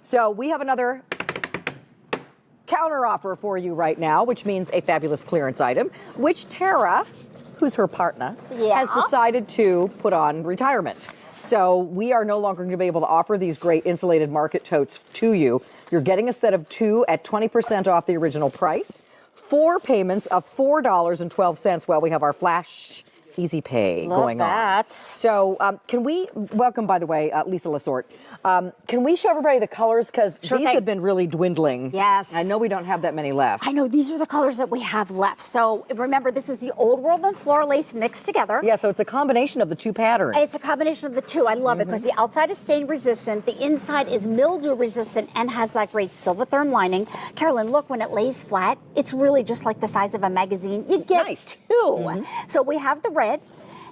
So we have another counter offer for you right now, which means a fabulous clearance item, which Tara, who's her partner, has decided to put on retirement. So we are no longer going to be able to offer these great insulated market totes to you. You're getting a set of 2 at 20% off the original price. 4 payments of $4.12 while we have our Flash Easy Pay going on. So can we welcome, by the way, Lisa Lasort. Can we show everybody the colors? Because these have been really dwindling. Yes. I know we don't have that many left. I know, these are the colors that we have left. So remember, this is the Old World and Floral Lace mixed together. Yeah, so it's a combination of the 2 patterns. It's a combination of the 2. I love it because the outside is stain resistant, the inside is mildew resistant, and has that great silver therm lining. Carolyn, look, when it lays flat, it's really just like the size of a magazine. You get 2. So we have the red.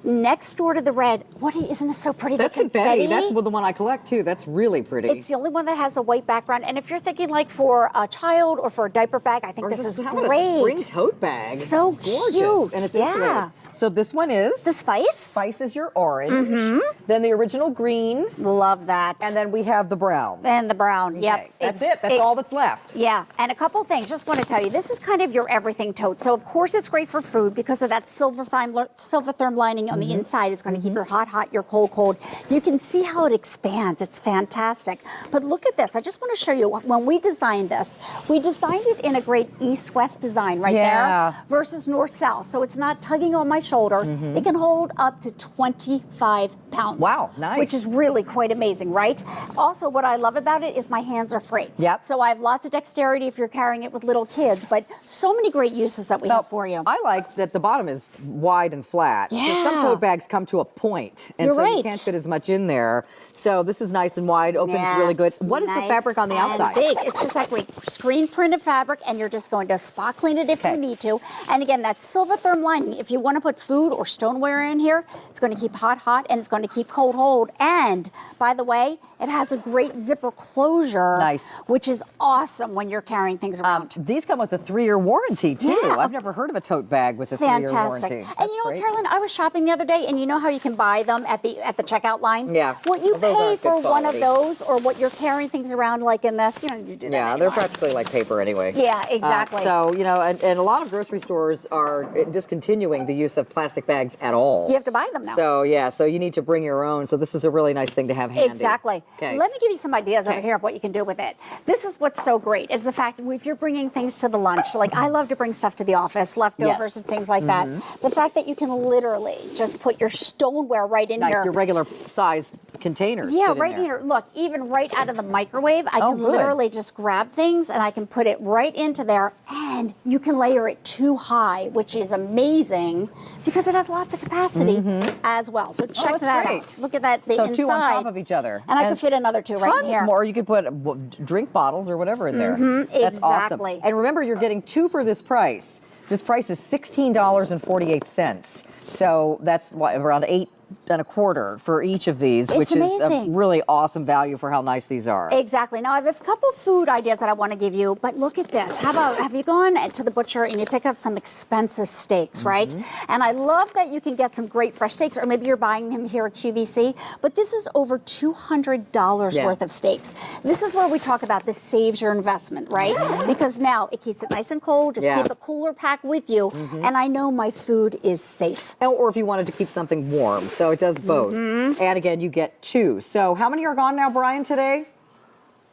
Next door to the red, isn't this so pretty? That's confetti. That's the one I collect too. That's really pretty. It's the only one that has a white background. And if you're thinking like for a child or for a diper bag, I think this is great. A spring tote bag. So gorgeous. Cute. And it's insulated. So this one is? The spice. Spice is your orange. Then the original green. Love that. And then we have the brown. And the brown, yep. That's it. That's all that's left. Yeah, and a couple things. Just want to tell you, this is kind of your everything tote. So of course it's great for food because of that silver therm lining on the inside. It's going to keep your hot, your cold. You can see how it expands. It's fantastic. But look at this. I just want to show you, when we designed this, we designed it in a great east-west design there versus north-south. So it's not tugging on my shoulder. It can hold up to 25 pounds. Wow, nice. Which is really quite amazing, right? Also, what I love about it is my hands are free. Yep. So I have lots of dexterity if you're carrying it with little kids, but so many great uses that we have for you. I like that the bottom is wide and flat. Yeah. Some tote bags come to a point, and so you can't fit as much in there. So this is nice and wide, opens really good. What is the fabric on the outside? Big. It's just that great screen printed fabric, and you're just going to spot clean it if you need to. And again, that silver therm lining, if you want to put food or stoneware in here, it's going to keep hot, and it's going to keep cold. And by the way, it has a great zipper closure, which is awesome when you're carrying things around. These come with a 3-year warranty too. I've never heard of a tote bag with a 3-year warranty. And you know what, Carolyn? I was shopping the other day, and you know how you can buy them at the checkout line? Yeah. What you pay for one of those, or what you're carrying things around like in this, you don't need to do that anymore. They're practically like paper anyway. Yeah, exactly. So, you know, and a lot of grocery stores are discontinuing the use of plastic bags at all. You have to buy them now. So, so you need to bring your own. So this is a really nice thing to have handy. Exactly. Let me give you some ideas over here of what you can do with it. This is what's so great, is the fact that if you're bringing things to the lunch, like I love to bring stuff to the office, leftovers and things like that. The fact that you can literally just put your stoneware right in here. Like your regular size containers. Yeah, right in here. Look, even right out of the microwave, I can literally just grab things and I can put it right into there, and you can layer it too high, which is amazing because it has lots of capacity as well. So check that out. Look at that, the inside. So 2 on top of each other. And I could fit another 2 right in here. More. You could put drink bottles or whatever in there. That's exactly. awesome. And remember, you're getting 2 for this price. This price is $16.48. So that's around 8 and a quarter for each of these, which is a really awesome value for how nice these are. Exactly. Now I have a couple food ideas that I want to give you, but look at this. How about, have you gone to the butcher and you pick up some expensive steaks, right? And I love that you can get some great fresh steaks, or maybe you're buying them here at QVC, but this is over $200 worth of steaks. This is where we talk about this saves your investment, right? Because now it keeps it nice and cold, just keep a cooler pack with you, and I know my food is safe. Or if you wanted to keep something warm. So it does both. And again, you get 2. So how many are gone now, Brian, today?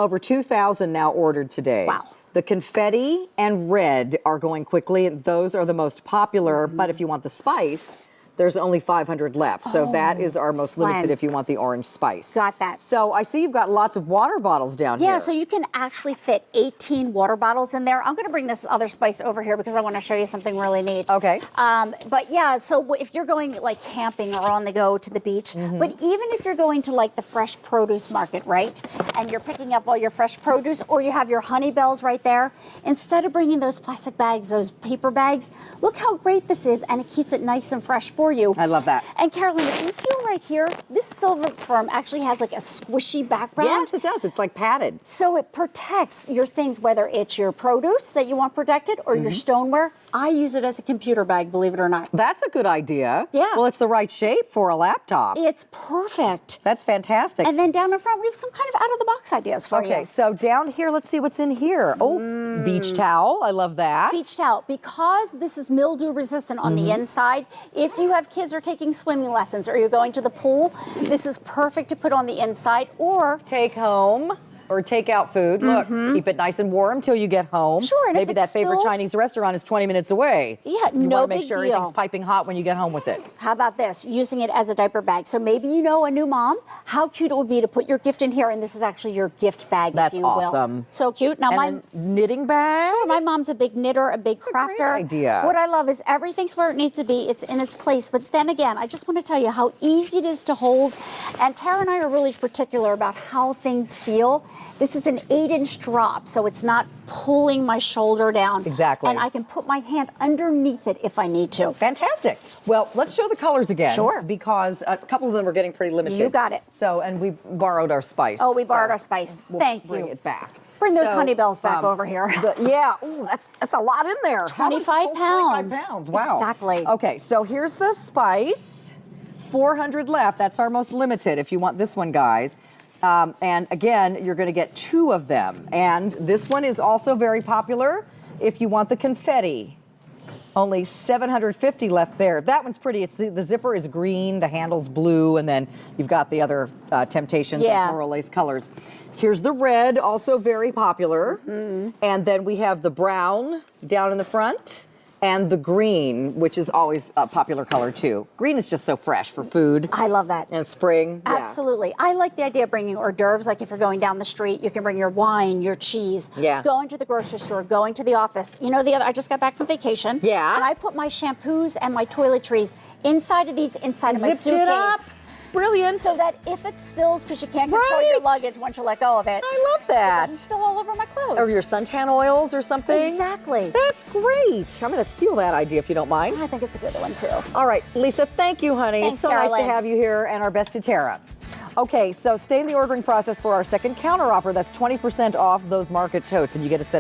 Over 2,000 now ordered today. Wow. The confetti and red are going quickly. Those are the most popular. But if you want the spice, there's only 500 left. So that is our most limited if you want the orange spice. Got that. So I see you've got lots of water bottles down here. Yeah, so you can actually fit 18 water bottles in there. I'm going to bring this other spice over here because I want to show you something really neat. Okay. But yeah, so if you're going like camping or on the go to the beach, but even if you're going to like the fresh produce market, right? And you're picking up all your fresh produce, or you have your honey bells right there, instead of bringing those plastic bags, those paper bags, look how great this is, and it keeps it nice and fresh for you. I love that. And Carolyn, if you feel right here, this silver foam actually has like a squishy background. Yes, it does. It's like padded. So it protects your things, whether it's your produce that you want protected or your stoneware. I use it as a computer bag, believe it or not. That's a good idea. Yeah. Well, it's the right shape for a laptop. It's perfect. That's fantastic. And then down in front, we have some kind of out-of-the-box ideas for you. Okay, so down here, let's see what's in here. Oh, beach towel. I love that. Beach towel, because this is mildew resistant on the inside. If you have kids who are taking swimming lessons or you're going to the pool, this is perfect to put on the inside, or Take home or take out food. Look, keep it nice and warm till you get home. Sure, and if maybe it that favorite spills- Chinese restaurant is 20 minutes away. Yeah, you no want to make big sure deal. everything's piping hot when you get home with it. how about this? Using it as a diaper bag. So maybe you know a new mom, how cute it would be to put your gift in here, and this is actually your gift bag, That's if you will. awesome. So cute. Now, And a knitting bag. Sure, my mom's a big knitter, a big crafter. great idea. What I love is everything's where it needs to be. It's in its place. But then again, I just want to tell you how easy it is to hold. And Tara and I are really particular about how things feel. This is an 8-inch drop, so it's not pulling my shoulder down. Exactly. And I can put my hand underneath it if I need to. Fantastic. Well, let's show the colors again. Sure. Because a couple of them are getting pretty limited. You got it. So, and we borrowed our spice. Oh, we borrowed so our spice. we'll Thank bring you. it back. Bring those So, honey bells back over here. Yeah, ooh, that's a lot in there. How much- 25 oh, pounds. 25 pounds. Wow. Exactly. Okay, so here's the spice. 400 left. That's our most limited. If you want this one, guys. And again, you're going to get 2 of them. And this one is also very popular if you want the confetti. Only 750 left there. That one's pretty. It's the zipper is green, the handle's blue, and then you've got the other Temp-tations Yeah. and floral lace colors. Here's the red, also very popular. And then we have the brown down in the front and the green, which is always a popular color too. Green is just so fresh for food. I love that. And spring. Yeah. Absolutely. I like the idea of bringing hors d'oeuvres. Like if you're going down the street, you can bring your wine, your cheese. Yeah. Going to the grocery store, going to the office. You know, I just got back from vacation. Yeah. And I put my shampoos and my toiletries inside of these, inside of my Zipped it up. suitcase. Brilliant. So that if it spills, because you can't control your Right. luggage once you let go of it, I love it that. doesn't spill all over my clothes. Or your suntan oils or something. Exactly. That's great. I'm going to steal that idea if you don't mind. I think it's a good one too. All right, Lisa, thank you, honey. Thanks, it's so nice Carolyn. to have you here, and our best to Tara. Okay, so stay in the ordering process for our second counter offer. That's 20% off those market totes, and you get a set of